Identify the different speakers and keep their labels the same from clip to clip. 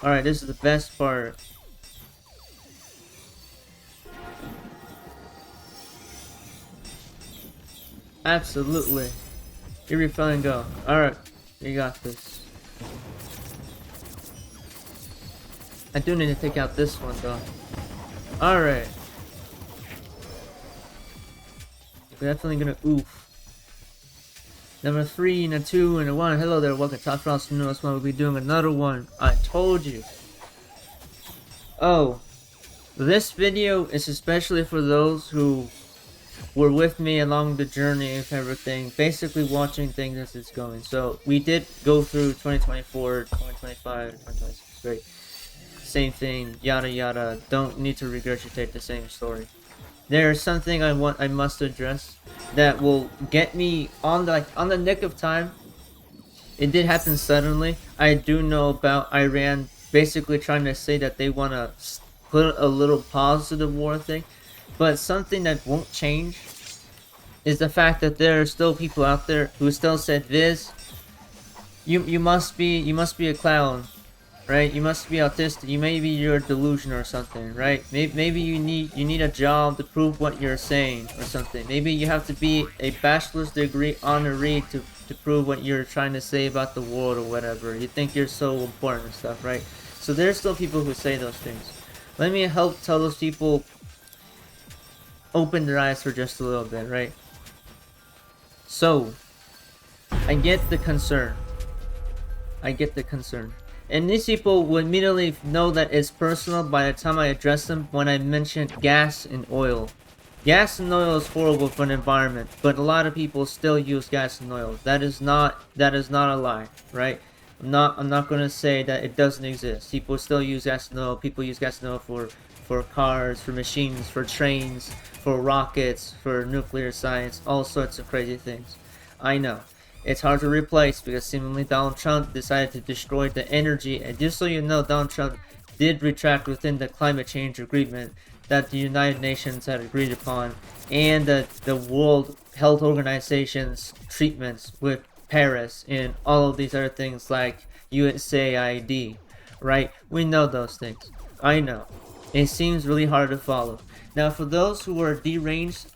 Speaker 1: Alright, this is the best part. Absolutely. Here we fun and go. Alright, you got this. I do need to take out this one though. Alright. We're definitely gonna oof. Number 3 and a 2 and a 1. Hello there, welcome to Top Frost News. We'll be doing another one. I told you. Oh, this video is especially for those who were with me along the journey of everything, basically watching things as it's going. So we did go through 2024, 2025, 2026, right? Same thing, yada yada. Don't need to regurgitate the same story. There's something I must address that will get me on the nick of time. It did happen suddenly. I do know about Iran basically trying to say that they want to put a little pause to the war thing, but something that won't change is the fact that there are still people out there who still said, Viz, you must be a clown, right? You must be autistic. Maybe you're delusion or something, right? Maybe you need a job to prove what you're saying or something. Maybe you have to be a bachelor's degree honoree to prove what you're trying to say about the world or whatever. You think you're so important and stuff, right? So there's still people who say those things. Let me help tell those people open their eyes for just a little bit, right? So I get the concern. And these people will immediately know that it's personal by the time I address them when I mention gas and oil. Gas and oil is horrible for the environment, but a lot of people still use gas and oil. That is not a lie, right? I'm not gonna say that it doesn't exist. People still use gas and oil. People use gas and oil for cars, for machines, for trains, for rockets, for nuclear science, all sorts of crazy things. I know. It's hard to replace because seemingly Donald Trump decided to destroy the energy, and just so you know, Donald Trump did retract within the climate change agreement that the United Nations had agreed upon, and the World Health Organization's treatments with Paris and all of these other things like USAID, right? We know those things. I know. It seems really hard to follow. Now, for those who are deranged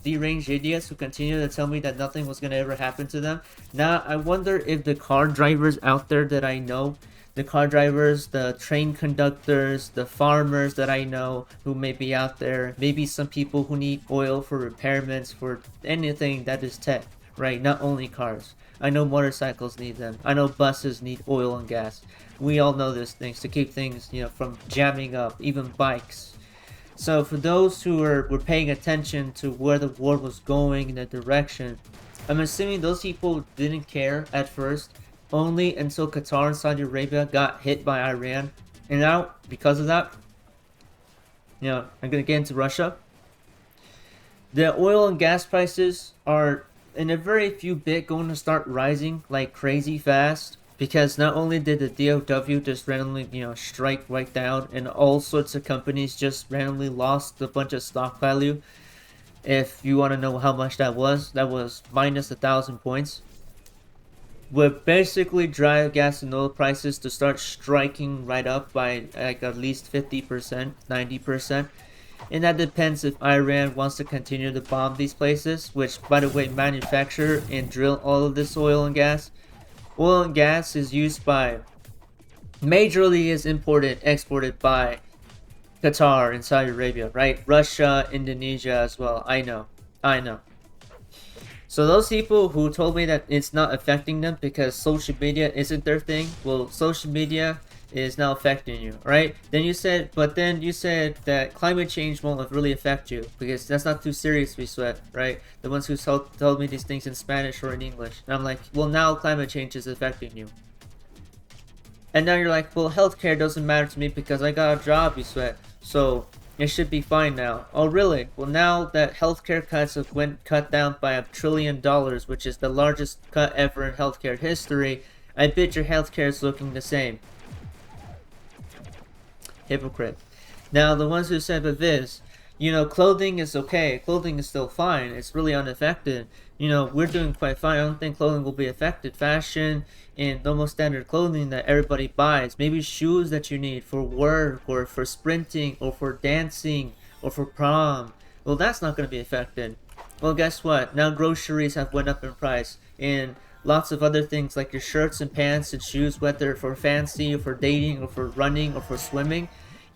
Speaker 1: idiots who continue to tell me that nothing was gonna ever happen to them. Now, I wonder if the car drivers out there that I know, the car drivers, the train conductors, the farmers that I know who may be out there, maybe some people who need oil for repairments, for anything that is tech, right? Not only cars. I know motorcycles need them. I know buses need oil and gas. We all know these things to keep things, from jamming up, even bikes. So for those who were paying attention to where the war was going in the direction, I'm assuming those people didn't care at first, only until Qatar and Saudi Arabia got hit by Iran. And now, because of that, I'm going to get into Russia. The oil and gas prices are, in a very few bit, going to start rising like crazy fast. Because not only did the DOW just randomly, strike right down, and all sorts of companies just randomly lost a bunch of stock value. If you want to know how much that was minus 1,000 points. Would basically drive gas and oil prices to start striking right up by like at least 50%, 90%. And that depends if Iran wants to continue to bomb these places, which, by the way, manufacture and drill all of this oil and gas. Oil and gas is used by, majorly is imported, exported by Qatar and Saudi Arabia, right? Russia, Indonesia as well. I know. So those people who told me that it's not affecting them because social media isn't their thing, well, social media is now affecting you, right? Then you said that climate change won't really affect you because that's not too serious, we sweat, right? The ones who told me these things in Spanish or in English. And I'm like, well, now climate change is affecting you. And now you're like, well, healthcare doesn't matter to me because I got a job, you sweat. So it should be fine now. Oh, really? Well, now that healthcare cuts have cut down by $1 trillion, which is the largest cut ever in healthcare history, I bet your healthcare is looking the same. Hypocrite. Now, the ones who said, but Viz, You know, clothing is okay. Clothing is still fine. It's really unaffected. You know, we're doing quite fine. I don't think clothing will be affected. Fashion and normal standard clothing that everybody buys. Maybe shoes that you need for work or for sprinting or for dancing or for prom. Well, that's not going to be affected. Well, guess what? Now groceries have went up in price, and lots of other things like your shirts and pants and shoes, whether for fancy or for dating or for running or for swimming,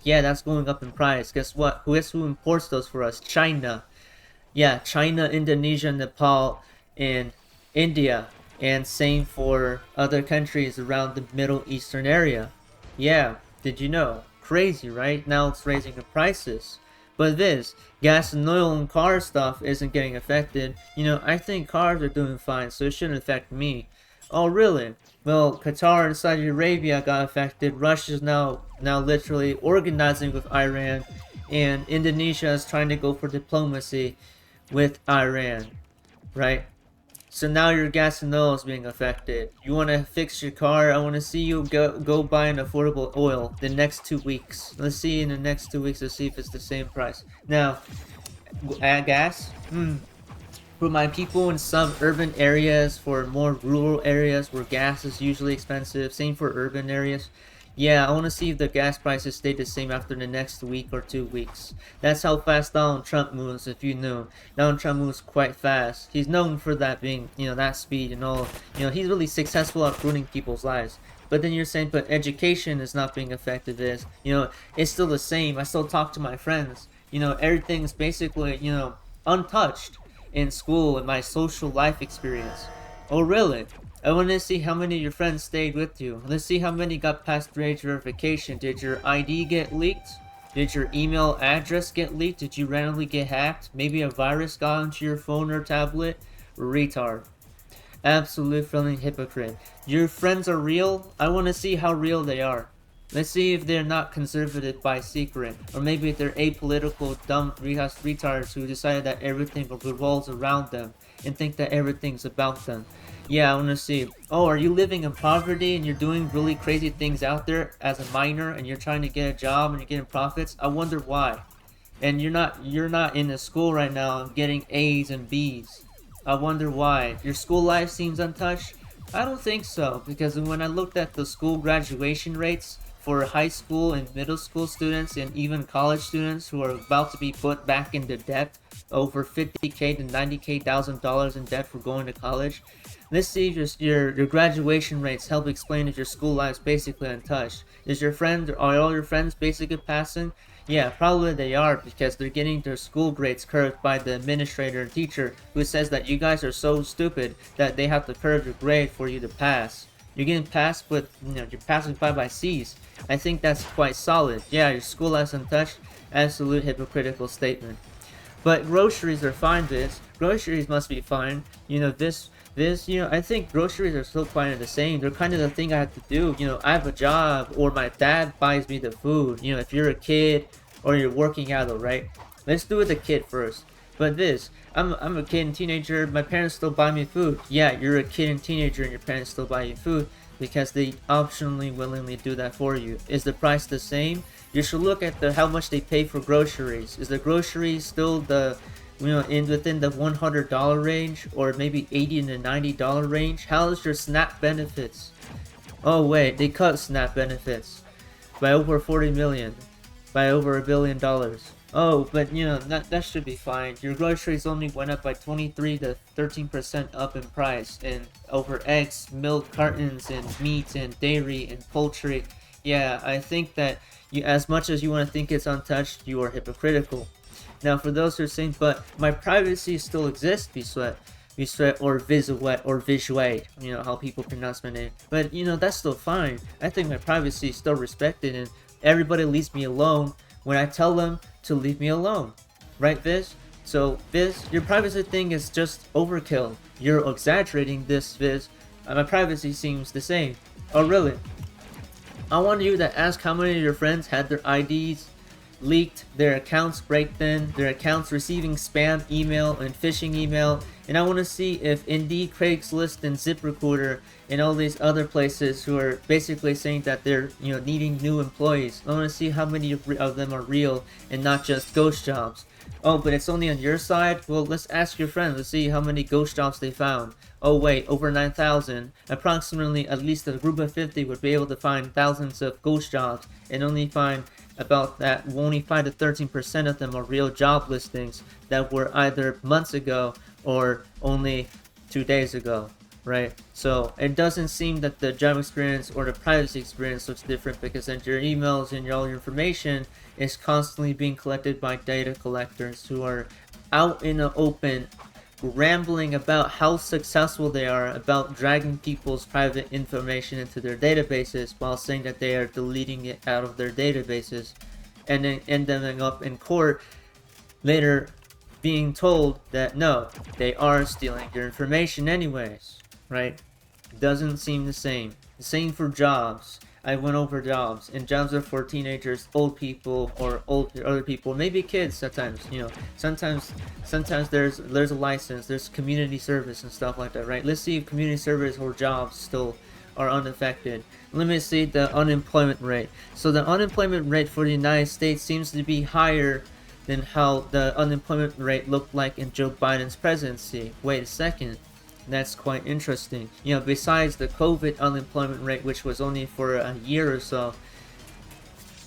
Speaker 1: yeah, that's going up in price. Guess what? Who imports those for us? China. Yeah, China, Indonesia, Nepal, and India. And same for other countries around the Middle Eastern area. Yeah, did you know? Crazy, right? Now it's raising the prices. But this, gas and oil and car stuff isn't getting affected. You know, I think cars are doing fine, so it shouldn't affect me. Oh, really? Well, Qatar and Saudi Arabia got affected. Russia's now literally organizing with Iran, and Indonesia is trying to go for diplomacy with Iran, right? So now your gas and oil is being affected. You want to fix your car? I want to see you go buy an affordable oil the next 2 weeks. Let's see in the next 2 weeks to see if it's the same price. Now, gas? For my people in suburban areas, for more rural areas where gas is usually expensive, same for urban areas. Yeah, I want to see if the gas prices stay the same after the next week or 2 weeks. That's how fast Donald Trump moves, if you knew. Donald Trump moves quite fast. He's known for that being, that speed and all. He's really successful at ruining people's lives. But then you're saying, but education is not being affected. It's still the same. I still talk to my friends. Everything's basically, untouched in school and my social life experience. Oh, really? I want to see how many of your friends stayed with you. Let's see how many got past age verification. Did your ID get leaked? Did your email address get leaked? Did you randomly get hacked? Maybe a virus got into your phone or tablet? Retard. Absolute friendly hypocrite. Your friends are real? I want to see how real they are. Let's see if they're not conservative by secret. Or maybe if they're apolitical, dumb, retards who decided that everything revolves around them and think that everything's about them. Yeah, I want to see. Oh, are you living in poverty and you're doing really crazy things out there as a minor and you're trying to get a job and you're getting profits? I wonder why. And you're not in a school right now getting A's and B's. I wonder why. Your school life seems untouched? I don't think so, because when I looked at the school graduation rates for high school and middle school students and even college students who are about to be put back into debt, over $50K to $90K in debt for going to college. Let's see if your graduation rates help explain if your school life's basically untouched. Are all your friends basically passing? Yeah, probably they are, because they're getting their school grades curved by the administrator and teacher who says that you guys are so stupid that they have to curve your grade for you to pass. You're getting passed with, you're passing by C's. I think that's quite solid. Yeah, your school life's untouched. Absolute hypocritical statement. But groceries are fine, groceries must be fine. I think groceries are still kind of the same. They're kind of the thing I have to do. I have a job, or my dad buys me the food. If you're a kid or you're working out, right? Let's do it the kid first. But I'm a kid and teenager. My parents still buy me food. Yeah, you're a kid and teenager, and your parents still buy you food because they optionally, willingly do that for you. Is the price the same? You should look at how much they pay for groceries. Is the groceries still within the $100 range, or maybe $80 to $90 range? How is your SNAP benefits? Oh wait, they cut SNAP benefits by over 40 million, by over $1 billion. Oh, but that should be fine. Your groceries only went up by 23 to 13% up in price, and over eggs, milk cartons, and meat, and dairy, and poultry. Yeah, I think that as much as you want to think it's untouched, you are hypocritical. Now, for those who are saying, but my privacy still exists, Biswet, or Visuet, or Visuet, how people pronounce my name. But, that's still fine. I think my privacy is still respected, and everybody leaves me alone when I tell them to leave me alone. Right, Viz? So, Viz, your privacy thing is just overkill. You're exaggerating this, Viz. My privacy seems the same. Oh, really? I want you to ask how many of your friends had their IDs leaked, their accounts break thin, their accounts receiving spam email and phishing email, and I want to see if Indeed, Craigslist, and ZipRecruiter and all these other places who are basically saying that they're needing new employees. I want to see how many of them are real and not just ghost jobs. Oh, but it's only on your side? Well, let's ask your friends. Let's see how many ghost jobs they found. Oh wait, over 9,000. Approximately at least a group of 50 would be able to find thousands of ghost jobs and only find about that, only 5 to 13% of them are real job listings that were either months ago or only 2 days ago, right? So it doesn't seem that the job experience or the privacy experience looks different, because then your emails and all your information is constantly being collected by data collectors who are out in the open rambling about how successful they are about dragging people's private information into their databases while saying that they are deleting it out of their databases, and then ending up in court later being told that no, they are stealing your information anyways, right? Doesn't seem the same. The same for jobs. I went over jobs, and jobs are for teenagers, old people, or other people, maybe kids sometimes, sometimes there's a license, there's community service and stuff like that, right? Let's see if community service or jobs still are unaffected. Let me see the unemployment rate. So the unemployment rate for the United States seems to be higher than how the unemployment rate looked like in Joe Biden's presidency. Wait a second. That's quite interesting. Besides the COVID unemployment rate, which was only for a year or so,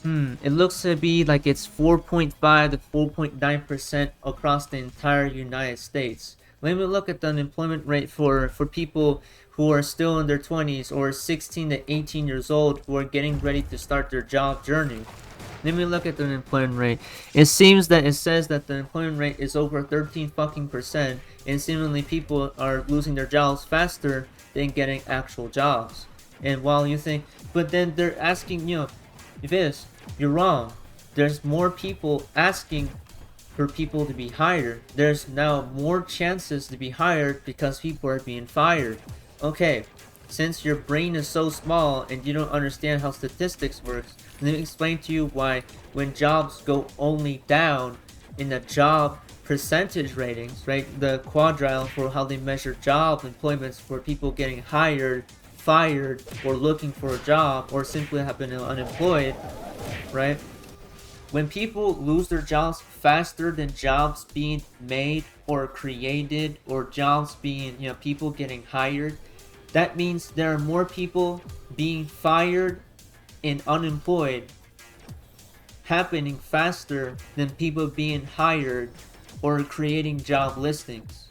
Speaker 1: it looks to be like it's 4.5 to 4.9% across the entire United States. Let me look at the unemployment rate for people who are still in their 20s or 16 to 18 years old who are getting ready to start their job journey. Let me look at the unemployment rate. It seems that it says that the employment rate is over 13 fucking percent, and seemingly people are losing their jobs faster than getting actual jobs. And while you think, but then they're asking, if you're wrong. There's more people asking for people to be hired. There's now more chances to be hired because people are being fired. Okay, since your brain is so small and you don't understand how statistics works, let me explain to you why when jobs go only down in the job percentage ratings, right, the quadrille for how they measure job employments for people getting hired, fired, or looking for a job, or simply have been unemployed, right? When people lose their jobs faster than jobs being made or created, or jobs being, people getting hired, that means there are more people being fired and unemployed happening faster than people being hired or creating job listings.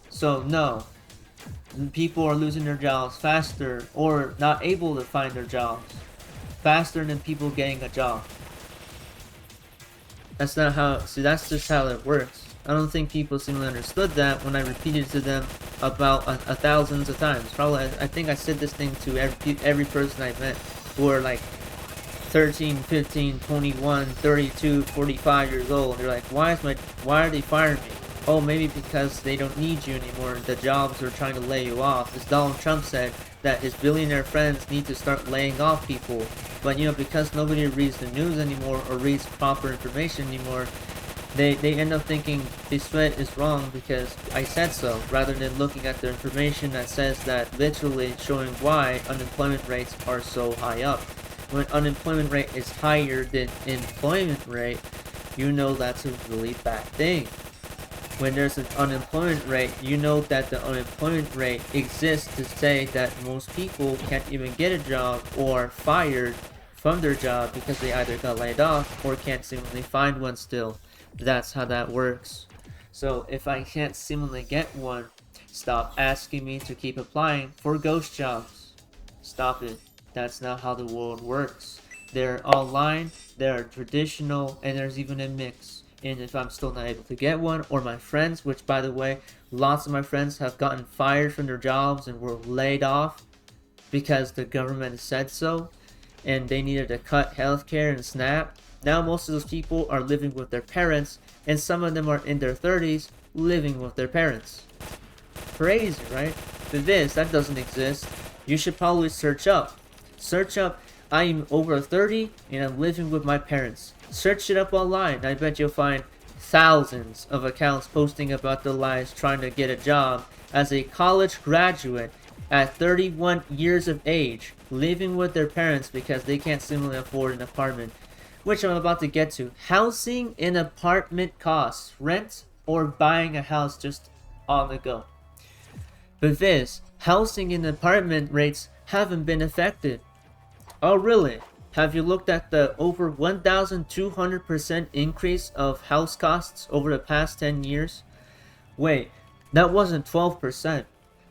Speaker 1: So no, people are losing their jobs faster or not able to find their jobs faster than people getting a job. That's not how, see, that's just how it works. I don't think people seemingly understood that when I repeated to them about thousands of times. Probably, I think I said this thing to every person I met who are like 13, 15, 21, 32, 45 years old. They're like, why are they firing me? Oh, maybe because they don't need you anymore. The jobs are trying to lay you off. As Donald Trump said, that his billionaire friends need to start laying off people. But because nobody reads the news anymore or reads proper information anymore, they end up thinking this threat is wrong because I said so, rather than looking at the information that says that, literally showing why unemployment rates are so high up. When unemployment rate is higher than employment rate, that's a really bad thing. When there's an unemployment rate, that the unemployment rate exists to say that most people can't even get a job or are fired from their job because they either got laid off or can't seemingly find one still. That's how that works. So if I can't seemingly get one, stop asking me to keep applying for ghost jobs. Stop it. That's not how the world works. They're online, they're traditional, and there's even a mix. And if I'm still not able to get one, or my friends, which by the way, lots of my friends have gotten fired from their jobs and were laid off because the government said so, and they needed to cut healthcare and SNAP. Now most of those people are living with their parents, and some of them are in their 30s living with their parents. Crazy, right? But that doesn't exist. You should probably search up, I am over 30 and I'm living with my parents. Search it up online. I bet you'll find thousands of accounts posting about their lives trying to get a job as a college graduate at 31 years of age, living with their parents because they can't seemingly afford an apartment. which I'm about to get to. Housing and apartment costs, rent or buying a house just on the go. But this, housing and apartment rates haven't been affected. Oh really? Have you looked at the over 1,200% increase of house costs over the past 10 years? Wait, that wasn't 12%.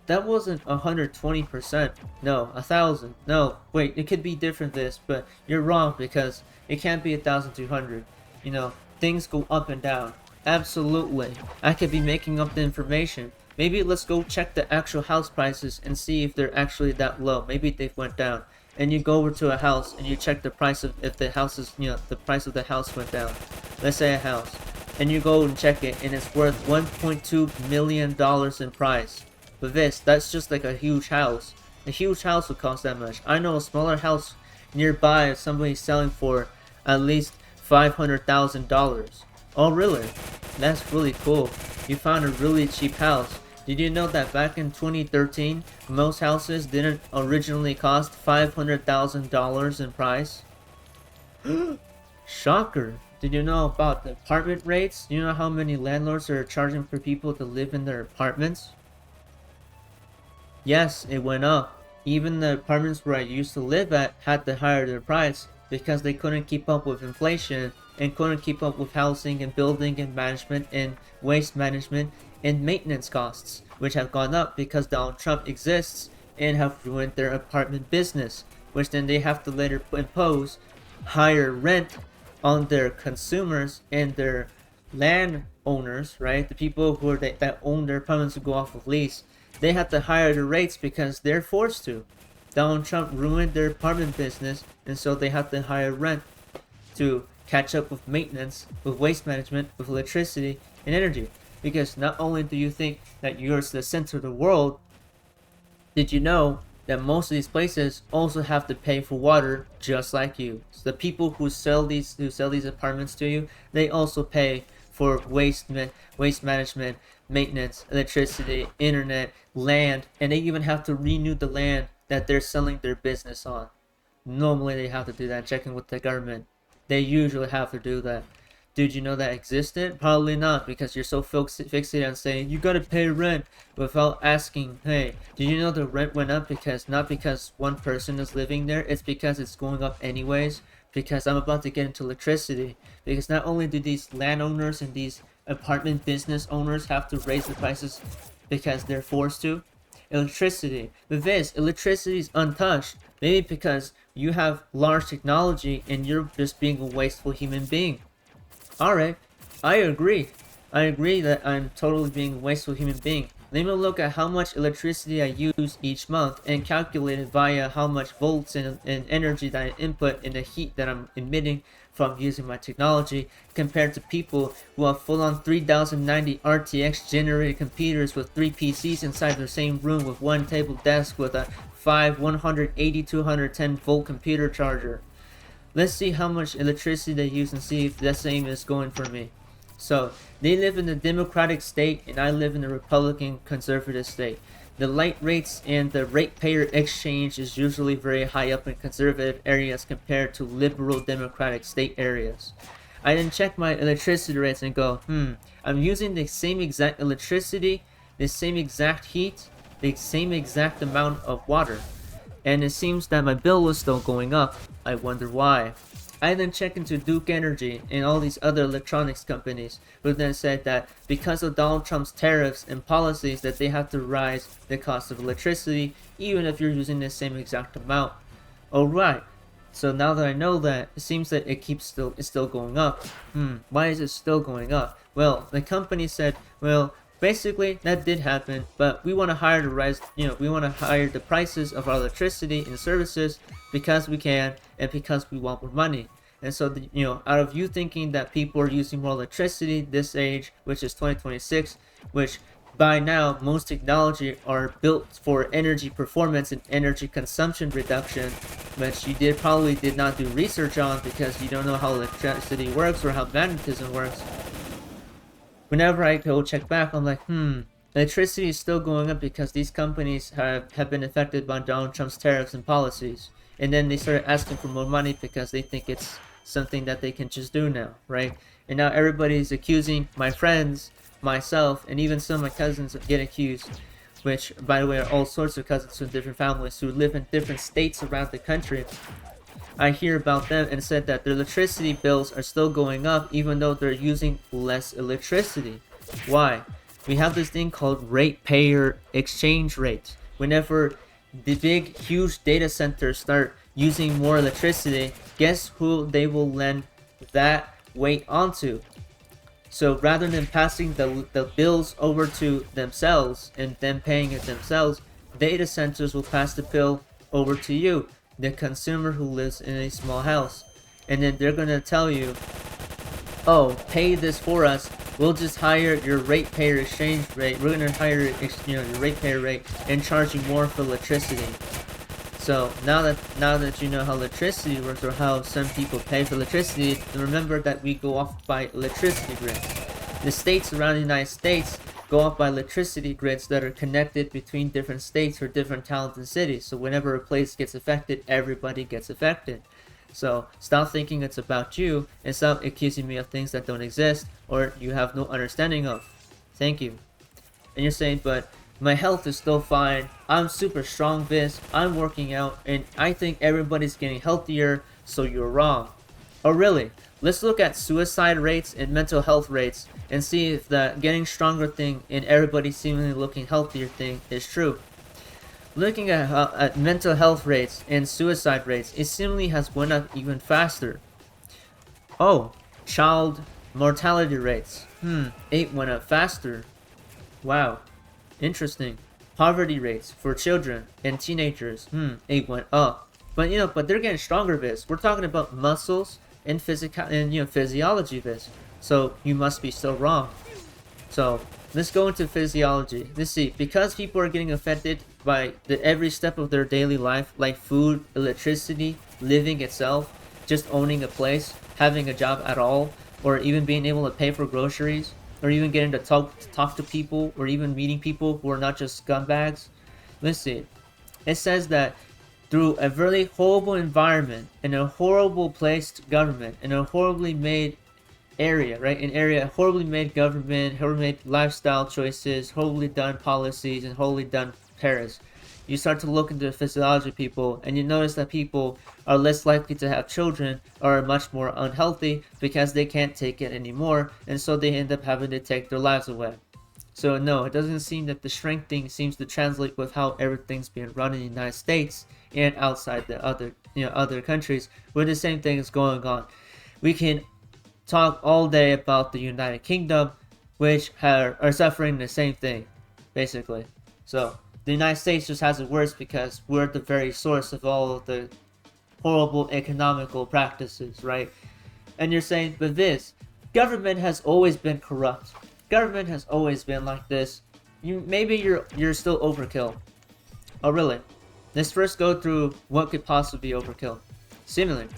Speaker 1: That wasn't 120%. No, 1,000. No, wait, it could be different this, but you're wrong because it can't be 1,200. You know, things go up and down. Absolutely. I could be making up the information. Maybe let's go check the actual house prices and see if they're actually that low. Maybe they went down. And you go over to a house and you check the price of, if the house is, the price of the house went down. Let's say a house. And you go and check it and it's worth $1.2 million in price. But that's just like a huge house. A huge house would cost that much. I know a smaller house nearby is somebody selling for at least $500,000. Oh really? That's really cool. You found a really cheap house. Did you know that back in 2013, most houses didn't originally cost $500,000 in price? Shocker. Did you know about the apartment rates? Do you know how many landlords are charging for people to live in their apartments? Yes, it went up. Even the apartments where I used to live at had to higher their price because they couldn't keep up with inflation and couldn't keep up with housing and building and management and waste management and maintenance costs, which have gone up because Donald Trump exists and have ruined their apartment business, which then they have to later impose higher rent on their consumers and their landowners, right? The people who are that own their apartments who go off of lease. They have to higher the rates because they're forced to. Donald Trump ruined their apartment business, and so they have to higher rent to catch up with maintenance, with waste management, with electricity and energy. Because not only do you think that you're the center of the world, did you know that most of these places also have to pay for water just like you? So the people who sell these apartments to you, they also pay for waste management, maintenance, electricity, internet, land, and they even have to renew the land that they're selling their business on. Normally they have to do that, checking with the government. They usually have to do that. Did you know that existed? Probably not, because you're so fixated on saying you gotta pay rent without asking, hey, did you know the rent went up not because one person is living there, it's because it's going up anyways? Because I'm about to get into electricity. Because not only do these landowners and these apartment business owners have to raise the prices because they're forced to, electricity. With this, electricity is untouched. Maybe because you have large technology and you're just being a wasteful human being. Alright, I agree. I agree that I'm totally being a wasteful human being. Let me look at how much electricity I use each month and calculate it via how much volts and energy that I input and the heat that I'm emitting from using my technology compared to people who have full-on 3090 RTX generated computers with 3 PCs inside the same room with one table desk with a 180 210 volt computer charger. Let's see how much electricity they use and see if the same is going for me. So, they live in the Democratic state and I live in the Republican conservative state. The light rates and the ratepayer exchange is usually very high up in conservative areas compared to liberal Democratic state areas. I then check my electricity rates and go, I'm using the same exact electricity, the same exact heat, the same exact amount of water. And it seems that my bill is still going up. I wonder why. I then check into Duke Energy and all these other electronics companies who then said that because of Donald Trump's tariffs and policies that they have to rise the cost of electricity even if you're using the same exact amount. Alright, so now that I know that, it seems that it's still going up. Why is it still going up? Well, the company said, well, basically that did happen, but we want to hire the prices of our electricity and services because we can and because we want more money. And so, out of you thinking that people are using more electricity this age, which is 2026, which by now most technology are built for energy performance and energy consumption reduction, which you probably did not do research on because you don't know how electricity works or how magnetism works. Whenever I go check back, I'm like, electricity is still going up because these companies have been affected by Donald Trump's tariffs and policies. and then they started asking for more money because they think it's something that they can just do now, right? And now everybody's accusing my friends, myself, and even some of my cousins of getting accused, which, by the way, are all sorts of cousins from different families who live in different states around the country. I hear about them and said that their electricity bills are still going up even though they're using less electricity. Why? We have this thing called ratepayer exchange rate. Whenever the big, huge data centers start using more electricity, guess who they will lend that weight onto? So rather than passing the bills over to themselves and then paying it themselves, data centers will pass the bill over to you, the consumer who lives in a small house. And then they're going to tell you, oh, pay this for us. We'll just hire your ratepayer exchange rate. We're going to hire your ratepayer rate and charge you more for electricity. So now that you know how electricity works, or how some people pay for electricity, remember that we go off by electricity grids. The states around the United States go off by electricity grids that are connected between different states or different towns and cities. So whenever a place gets affected, everybody gets affected. So stop thinking it's about you and stop accusing me of things that don't exist or you have no understanding of. Thank you. And you're saying, but my health is still fine. I'm super strong, Viz. I'm working out, and I think everybody's getting healthier, so you're wrong. Oh, really? Let's look at suicide rates and mental health rates and see if the getting stronger thing and everybody seemingly looking healthier thing is true. Looking at mental health rates and suicide rates, it seemingly has went up even faster. Oh, child mortality rates. It went up faster. Wow. Interesting. Poverty rates for children and teenagers, it went up. But but they're getting stronger, Viz. We're talking about muscles and physiology, Viz. So you must be still wrong. So let's go into physiology. Let's see. Because people are getting affected by every step of their daily life, like food, electricity, living itself, just owning a place, having a job at all, or even being able to pay for groceries, or even getting to talk to people, or even meeting people who are not just scumbags. Let's see. It says that through a really horrible environment, in a horrible placed government, in a horribly made area, right? An area, horribly made government, horribly made lifestyle choices, horribly done policies, and horribly done parents. You start to look into the physiology of people, and you notice that people are less likely to have children, or are much more unhealthy because they can't take it anymore, and so they end up having to take their lives away. So no, it doesn't seem that the strength thing seems to translate with how everything's being run in the United States and outside the other countries where the same thing is going on. We can talk all day about the United Kingdom, which are suffering the same thing, basically. So the United States just has it worse because we're the very source of all of the horrible economical practices, right? And you're saying, but this government has always been corrupt. Government has always been like this. Maybe you're still overkill. Oh, really? Let's first go through what could possibly be overkill. Similarly,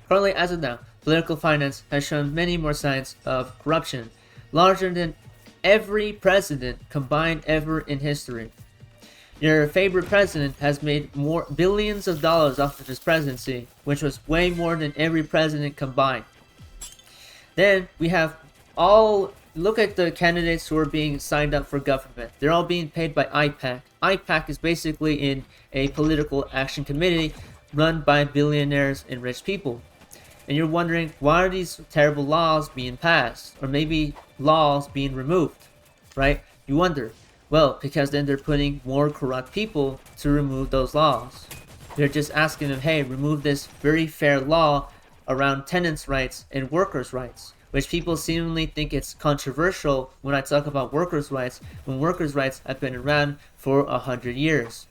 Speaker 1: currently, as of now, political finance has shown many more signs of corruption, larger than every president combined ever in history. Your favorite president has made more billions of dollars off of his presidency, which was way more than every president combined. Then we have look at the candidates who are being signed up for government. They're all being paid by IPAC. IPAC is basically in a political action committee run by billionaires and rich people. And you're wondering, why are these terrible laws being passed? Or maybe laws being removed, right? You wonder. Well, because then they're putting more corrupt people to remove those laws. They're just asking them, hey, remove this very fair law around tenants' rights and workers' rights, which people seemingly think it's controversial when I talk about workers' rights, when workers' rights have been around for 100 years.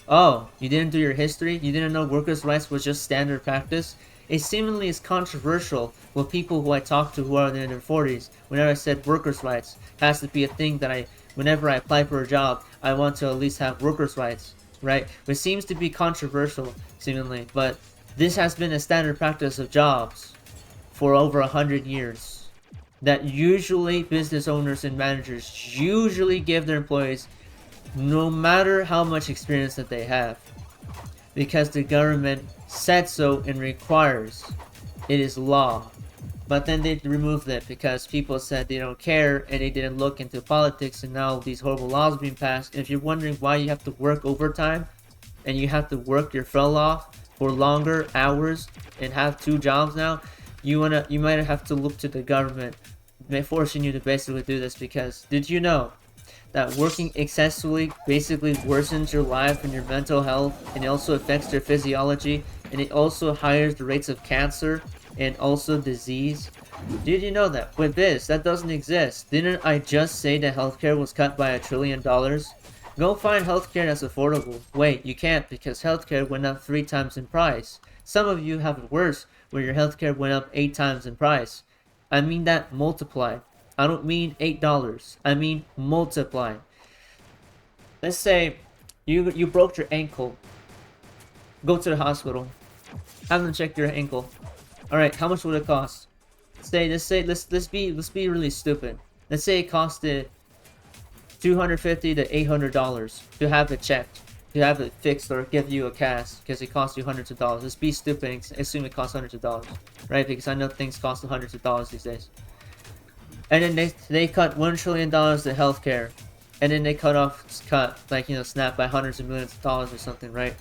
Speaker 1: Oh, you didn't do your history? You didn't know workers' rights was just standard practice? It seemingly is controversial with people who I talk to who are in their 40s. Whenever I said workers' rights has to be a thing that whenever I apply for a job, I want to at least have workers' rights, right? Which seems to be controversial, seemingly, but this has been a standard practice of jobs for over 100 years. That usually business owners and managers usually give their employees no matter how much experience that they have. because the government said so and requires. It is law. But then they removed it because people said they don't care and they didn't look into politics, and now these horrible laws are being passed. And if you're wondering why you have to work overtime and you have to work your frill off for longer hours and have 2 jobs now, you might have to look to the government forcing you to basically do this. Because did you know that working excessively basically worsens your life and your mental health, and it also affects your physiology, and it also higher the rates of cancer and also disease? Did you know that? With this, that doesn't exist. Didn't I just say that healthcare was cut by $1 trillion? Go find healthcare that's affordable. Wait, you can't, because healthcare went up 3 times in price. Some of you have it worse, where your healthcare went up 8 times in price. I mean that multiplied. I don't mean $8. I mean multiplied. Let's say you broke your ankle. Go to the hospital. Have them check your ankle. All right, how much would it cost? Let's be really stupid. Let's say it costed $250 to $800 to have it checked, to have it fixed, or give you a cast, because it costs you hundreds of dollars. Let's be stupid and assume it costs hundreds of dollars, right? Because I know things cost hundreds of dollars these days. And then they cut $1 trillion to healthcare, and then they cut like, you know, snap by hundreds of millions of dollars or something, right?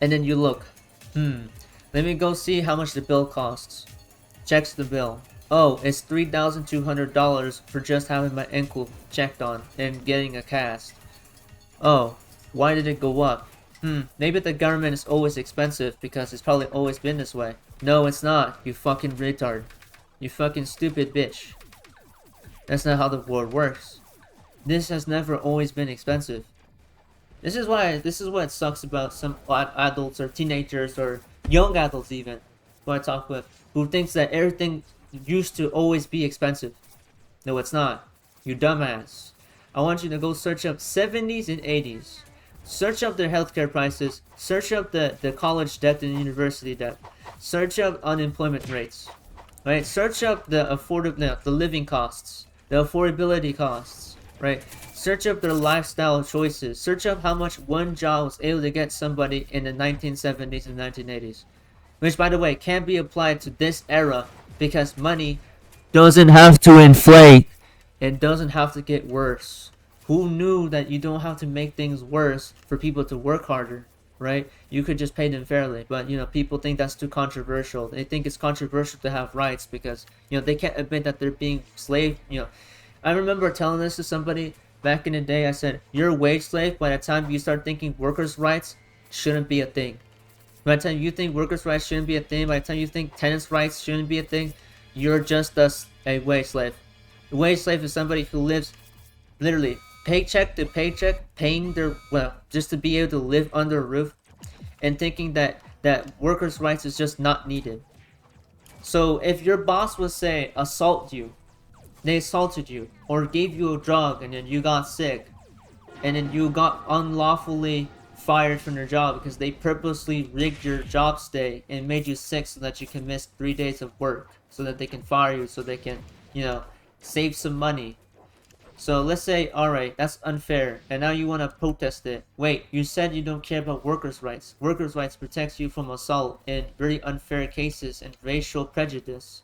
Speaker 1: And then you look, let me go see how much the bill costs. Checks the bill. Oh, it's $3,200 for just having my ankle checked on and getting a cast. Oh, why did it go up? Maybe the government is always expensive because it's probably always been this way. No, it's not, you fucking retard. You fucking stupid bitch. That's not how the world works. This has never always been expensive. This is what sucks about some adults or teenagers or young adults even, who I talk with, who thinks that everything used to always be expensive. No, it's not. You dumbass. I want you to go search up 70s and 80s. Search up their healthcare prices. Search up the college debt and university debt. Search up unemployment rates. Right? Search up the living costs, the affordability costs. Right? Search up their lifestyle choices. Search up how much one job was able to get somebody in the 1970s and 1980s. Which, by the way, can be applied to this era because money doesn't have to inflate. It doesn't have to get worse. Who knew that you don't have to make things worse for people to work harder, right? You could just pay them fairly. But, you know, people think that's too controversial. They think it's controversial to have rights because, you know, they can't admit that they're being slave. You know, I remember telling this to somebody back in the day. I said, you're a wage slave by the time you start thinking workers' rights shouldn't be a thing. By the time you think workers' rights shouldn't be a thing, by the time you think tenants' rights shouldn't be a thing, you're just a wage slave. A wage slave is somebody who lives literally paycheck to paycheck, paying just to be able to live under a roof, and thinking that workers' rights is just not needed. So if your boss would say they assaulted you, or gave you a drug and then you got sick, and then you got unlawfully fired from your job because they purposely rigged your job stay and made you sick so that you can miss 3 days of work, so that they can fire you, so they can, you know, save some money. So let's say, alright, that's unfair, and now you want to protest it. Wait, you said you don't care about workers' rights. Workers' rights protects you from assault in very unfair cases and racial prejudice.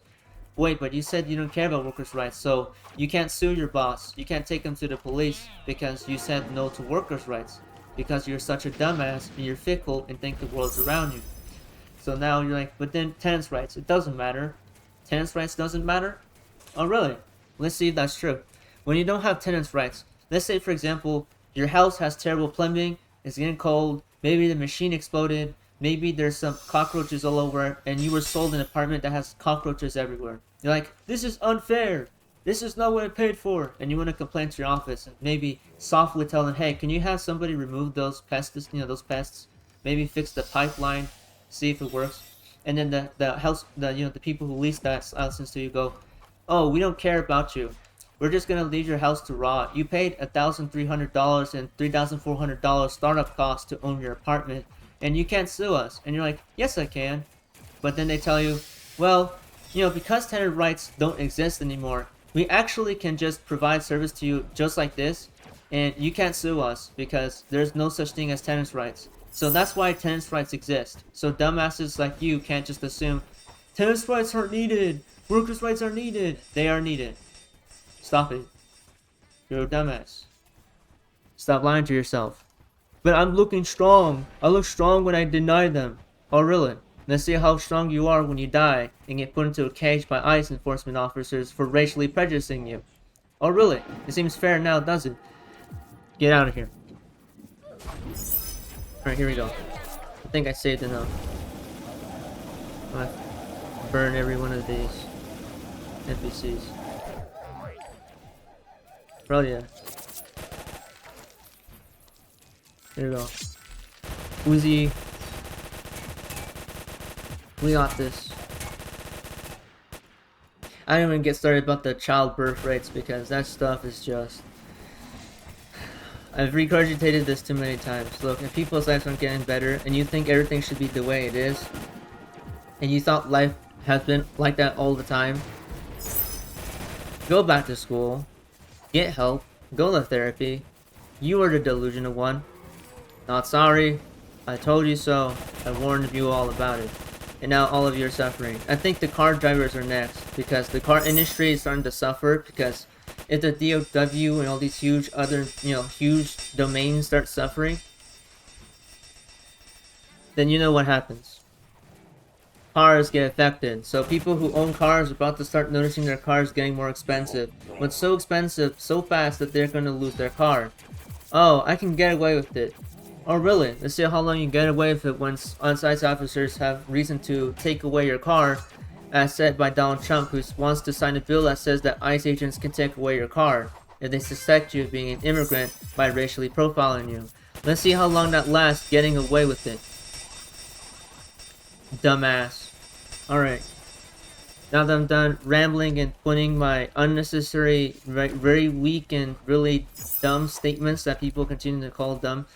Speaker 1: Wait, but you said you don't care about workers' rights, so you can't sue your boss. You can't take him to the police because you said no to workers' rights. Because you're such a dumbass and you're fickle and think the world's around you. So now you're like, but then tenants' rights, it doesn't matter. Tenants' rights doesn't matter? Oh really? Let's see if that's true. When you don't have tenants' rights, let's say for example, your house has terrible plumbing, it's getting cold, maybe the machine exploded, maybe there's some cockroaches all over, and you were sold an apartment that has cockroaches everywhere. You're like, this is unfair. This is not what I paid for. And you want to complain to your office and maybe softly tell them, hey, can you have somebody remove those pests, those pests? Maybe fix the pipeline, see if it works. And then the people who lease that license to you go, oh, we don't care about you. We're just going to leave your house to rot. You paid $1,300 and $3,400 startup costs to own your apartment, and you can't sue us. And you're like, yes, I can. But then they tell you, well, because tenant rights don't exist anymore, we actually can just provide service to you just like this, and you can't sue us because there's no such thing as tenants' rights. So that's why tennis rights exist. So dumbasses like you can't just assume tennis rights aren't needed, workers' rights are needed. They are needed. Stop it. You're a dumbass. Stop lying to yourself. But I'm looking strong. I look strong when I deny them. Oh really? Let's see how strong you are when you die and get put into a cage by ICE enforcement officers for racially prejudicing you. Oh really? It seems fair now, does it? Get out of here. Alright, here we go. I think I saved enough. I'm gonna burn every one of these NPCs. Bro, yeah. There we go. Uzi. We got this. I don't even get started about the childbirth rates because that stuff is just... I've regurgitated this too many times. Look, if people's lives aren't getting better and you think everything should be the way it is, and you thought life has been like that all the time, go back to school, get help, go to therapy. You are the delusional one. Not sorry. I told you so. I warned you all about it. And now all of you are suffering. I think the car drivers are next because the car industry is starting to suffer because if the DOW and all these huge other, huge domains start suffering, then you know what happens. Cars get affected. So people who own cars are about to start noticing their cars getting more expensive. When it's so expensive, so fast that they're going to lose their car. Oh, I can get away with it. Oh really? Let's see how long you get away with it when on-site officers have reason to take away your car, as said by Donald Trump, who wants to sign a bill that says that ICE agents can take away your car if they suspect you of being an immigrant by racially profiling you. Let's see how long that lasts getting away with it. Dumbass. Alright. Now that I'm done rambling and putting my unnecessary, very weak and really dumb statements that people continue to call dumb,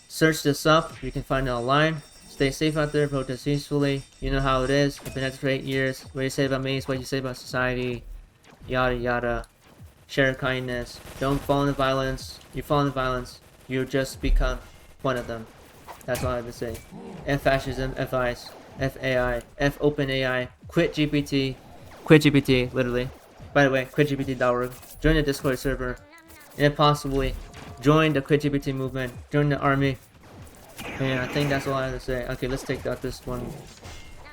Speaker 1: search this up. You can find it online. Stay safe out there. Protest peacefully. You know how it is. I've been at this for 8 years. What you say about me is what you say about society. Yada yada. Share kindness. Don't fall into violence. You fall into violence, you just become one of them. That's all I have to say. F fascism. F ICE. F AI. F open AI. Quit GPT. Quit GPT. Literally. By the way, quitgpt.org. Join the Discord server. And if possibly, join the QuitGPT movement. Join the army. And I think that's all I have to say. Okay, let's take out this one.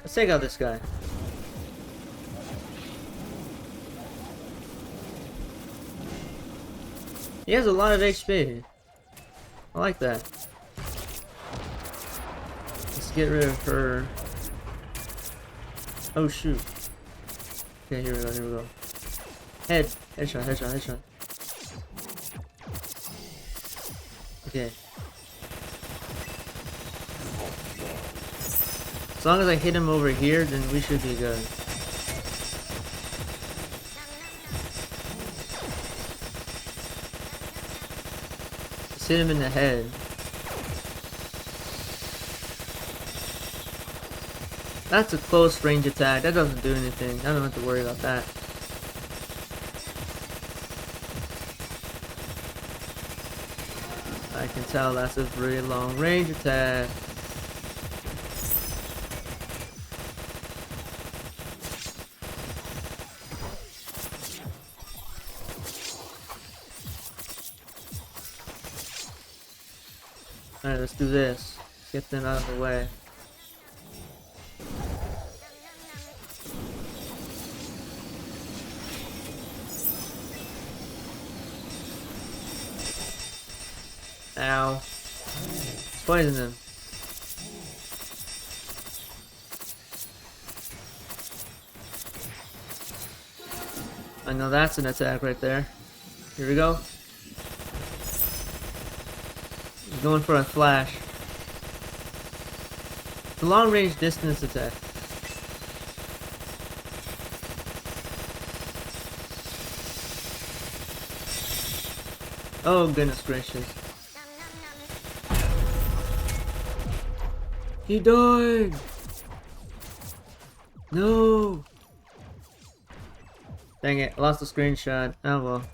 Speaker 1: Let's take out this guy. He has a lot of HP. I like that. Let's get rid of her. Oh shoot. Okay, here we go, here we go. Headshot, headshot, headshot. Okay. As long as I hit him over here, then we should be good. Just hit him in the head. That's a close range attack. That doesn't do anything. I don't have to worry about that. I can tell that's a really long range attack. Alright, let's do this. Get them out of the way. Ow. Let's poison him. I know that's an attack right there. Here we go. He's going for a flash. It's a long range distance attack. Oh goodness gracious. He died! No! Dang it, I lost the screenshot. Oh well.